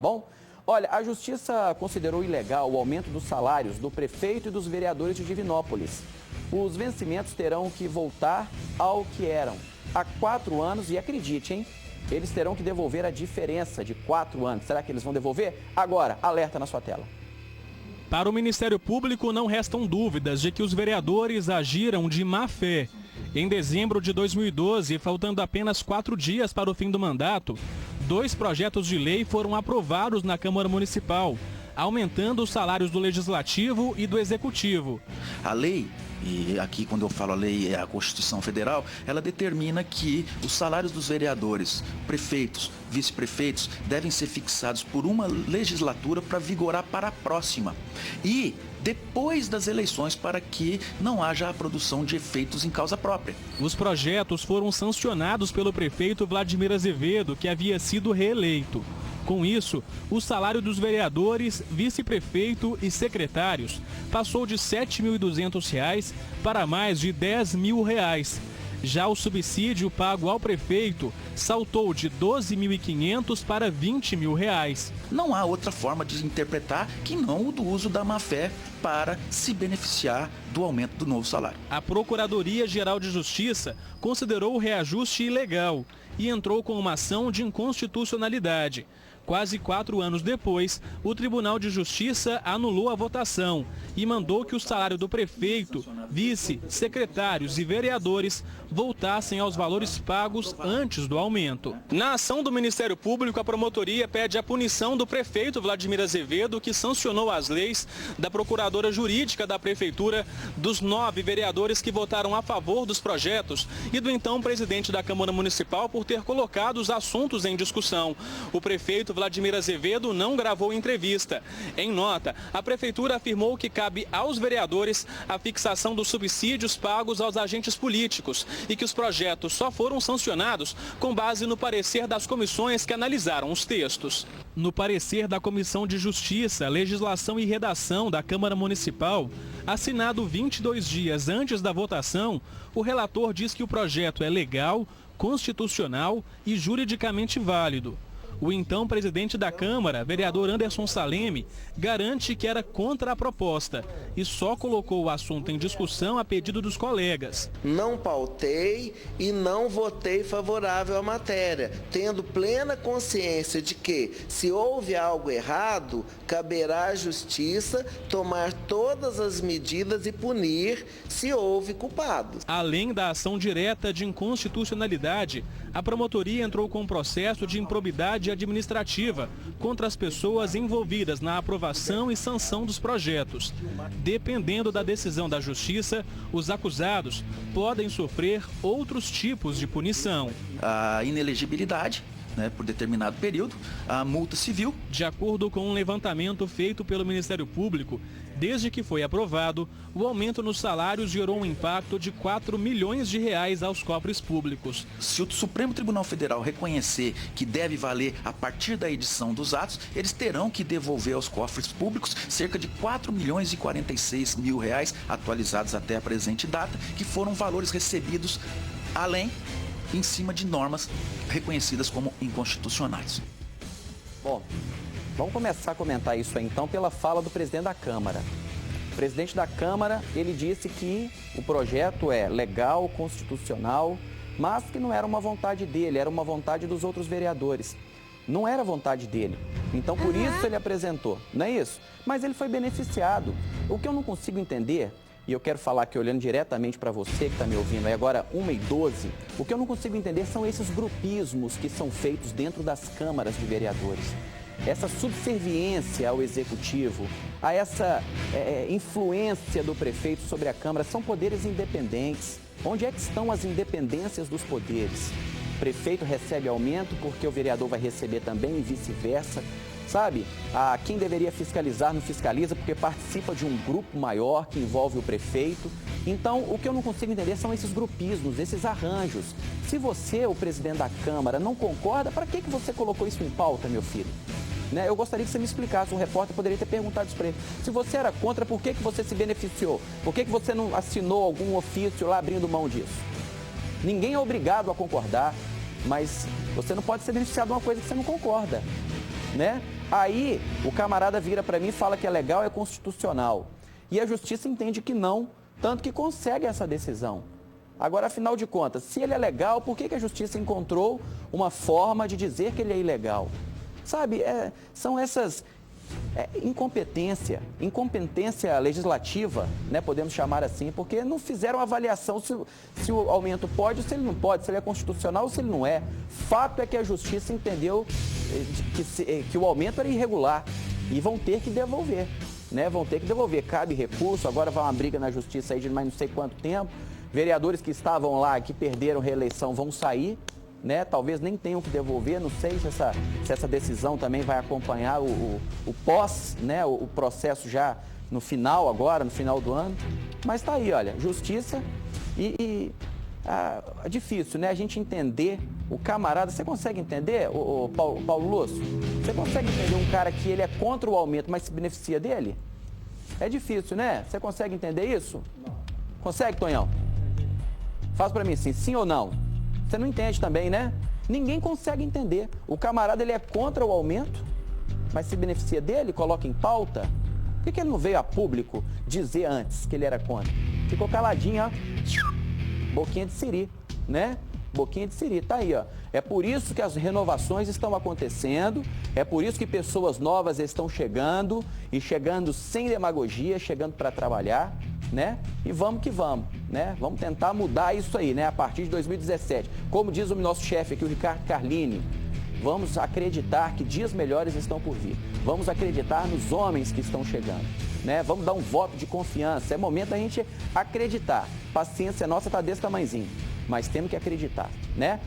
Bom, olha, a Justiça considerou ilegal o aumento dos salários do prefeito e dos vereadores de Divinópolis. Os vencimentos terão que voltar ao que eram há 4 anos e acredite, hein? Eles terão que devolver a diferença de 4 anos. Será que eles vão devolver? Agora, alerta na sua tela. Para o Ministério Público, não restam dúvidas de que os vereadores agiram de má fé. Em dezembro de 2012, faltando apenas 4 dias para o fim do mandato, 2 projetos de lei foram aprovados na Câmara Municipal, aumentando os salários do Legislativo e do Executivo. A lei, e aqui quando eu falo a lei é a Constituição Federal, ela determina que os salários dos vereadores, prefeitos, vice-prefeitos devem ser fixados por uma legislatura para vigorar para a próxima. E depois das eleições para que não haja a produção de efeitos em causa própria. Os projetos foram sancionados pelo prefeito Vladimir Azevedo, que havia sido reeleito. Com isso, o salário dos vereadores, vice-prefeito e secretários passou de R$ 7.200 para mais de R$ 10.000. Já o subsídio pago ao prefeito saltou de R$ 12.500 para R$ 20.000. Não há outra forma de interpretar que não o do uso da má-fé para se beneficiar do aumento do novo salário. A Procuradoria-Geral de Justiça considerou o reajuste ilegal e entrou com uma ação de inconstitucionalidade. Quase 4 anos depois, o Tribunal de Justiça anulou a votação e mandou que o salário do prefeito, vice, secretários e vereadores voltassem aos valores pagos antes do aumento. Na ação do Ministério Público, a promotoria pede a punição do prefeito Vladimir Azevedo, que sancionou as leis, da procuradora jurídica da prefeitura, dos 9 vereadores que votaram a favor dos projetos e do então presidente da Câmara Municipal por ter colocado os assuntos em discussão. O prefeito Vladimir Azevedo não gravou entrevista. Em nota, a prefeitura afirmou que cabe aos vereadores a fixação dos subsídios pagos aos agentes políticos e que os projetos só foram sancionados com base no parecer das comissões que analisaram os textos. No parecer da Comissão de Justiça, Legislação e Redação da Câmara Municipal, assinado 22 dias antes da votação, o relator diz que o projeto é legal, constitucional e juridicamente válido. O então presidente da Câmara, vereador Anderson Saleme, garante que era contra a proposta e só colocou o assunto em discussão a pedido dos colegas. Não pautei e não votei favorável à matéria, tendo plena consciência de que, se houve algo errado, caberá à Justiça tomar todas as medidas e punir se houve culpados. Além da ação direta de inconstitucionalidade, a promotoria entrou com um processo de improbidade administrativa contra as pessoas envolvidas na aprovação e sanção dos projetos. Dependendo da decisão da Justiça, os acusados podem sofrer outros tipos de punição. A inelegibilidade, por determinado período, a multa civil. De acordo com um levantamento feito pelo Ministério Público, desde que foi aprovado, o aumento nos salários gerou um impacto de R$ 4 milhões aos cofres públicos. Se o Supremo Tribunal Federal reconhecer que deve valer a partir da edição dos atos, eles terão que devolver aos cofres públicos cerca de R$ 4.046.000 atualizados até a presente data, que foram valores recebidos além em cima de normas reconhecidas como inconstitucionais. Bom, vamos começar a comentar isso aí, então pela fala do presidente da Câmara. O presidente da Câmara, ele disse que o projeto é legal, constitucional, mas que não era uma vontade dele, era uma vontade dos outros vereadores. Não era vontade dele. Então, por isso ele apresentou, não é isso? Mas ele foi beneficiado. O que eu não consigo entender, e eu quero falar aqui olhando diretamente para você que está me ouvindo aí agora, 1h12, o que eu não consigo entender são esses grupismos que são feitos dentro das câmaras de vereadores. Essa subserviência ao executivo, a essa influência do prefeito sobre a Câmara, são poderes independentes. Onde é que estão as independências dos poderes? O prefeito recebe aumento porque o vereador vai receber também e vice-versa. Sabe, quem deveria fiscalizar não fiscaliza porque participa de um grupo maior que envolve o prefeito. Então, o que eu não consigo entender são esses grupismos, esses arranjos. Se você, o presidente da Câmara, não concorda, para que você colocou isso em pauta, meu filho? Eu gostaria que você me explicasse, um repórter poderia ter perguntado isso para ele. Se você era contra, por que você se beneficiou? Por que você não assinou algum ofício lá abrindo mão disso? Ninguém é obrigado a concordar, mas você não pode ser beneficiado de uma coisa que você não concorda, né? Aí o camarada vira para mim e fala que é legal, é constitucional. E a justiça entende que não, tanto que consegue essa decisão. Agora, afinal de contas, se ele é legal, por que a justiça encontrou uma forma de dizer que ele é ilegal? Sabe, são essas incompetência legislativa, né, podemos chamar assim, porque não fizeram avaliação se o aumento pode ou se ele não pode, se ele é constitucional ou se ele não é. Fato é que a justiça entendeu que o aumento era irregular e vão ter que devolver, né? Vão ter que devolver. Cabe recurso, agora vai uma briga na justiça aí de mais não sei quanto tempo. Vereadores que estavam lá, que perderam reeleição, vão sair, né? Talvez nem tenham que devolver, não sei se essa decisão também vai acompanhar o pós, né? O processo já no final agora, no final do ano. Mas tá aí, olha, justiça é difícil, né? A gente entender o camarada. Você consegue entender, o Paulo Lúcio? Você consegue entender um cara que ele é contra o aumento, mas se beneficia dele? É difícil, né? Você consegue entender isso? Não. Consegue, Tonhão? Faz pra mim assim, sim ou não? Você não entende também, né? Ninguém consegue entender. O camarada, ele é contra o aumento, mas se beneficia dele, coloca em pauta. Por que ele não veio a público dizer antes que ele era contra? Ficou caladinho, ó. Boquinha de siri, né? Boquinha de siri, tá aí, ó. É por isso que as renovações estão acontecendo, é por isso que pessoas novas estão chegando, e chegando sem demagogia, chegando para trabalhar, né? E vamos que vamos, né? Vamos tentar mudar isso aí, né? A partir de 2017. Como diz o nosso chefe aqui, o Ricardo Carlini, vamos acreditar que dias melhores estão por vir. Vamos acreditar nos homens que estão chegando, né? Vamos dar um voto de confiança. É momento da gente acreditar. Paciência nossa tá desse tamanhozinho, mas temos que acreditar, né?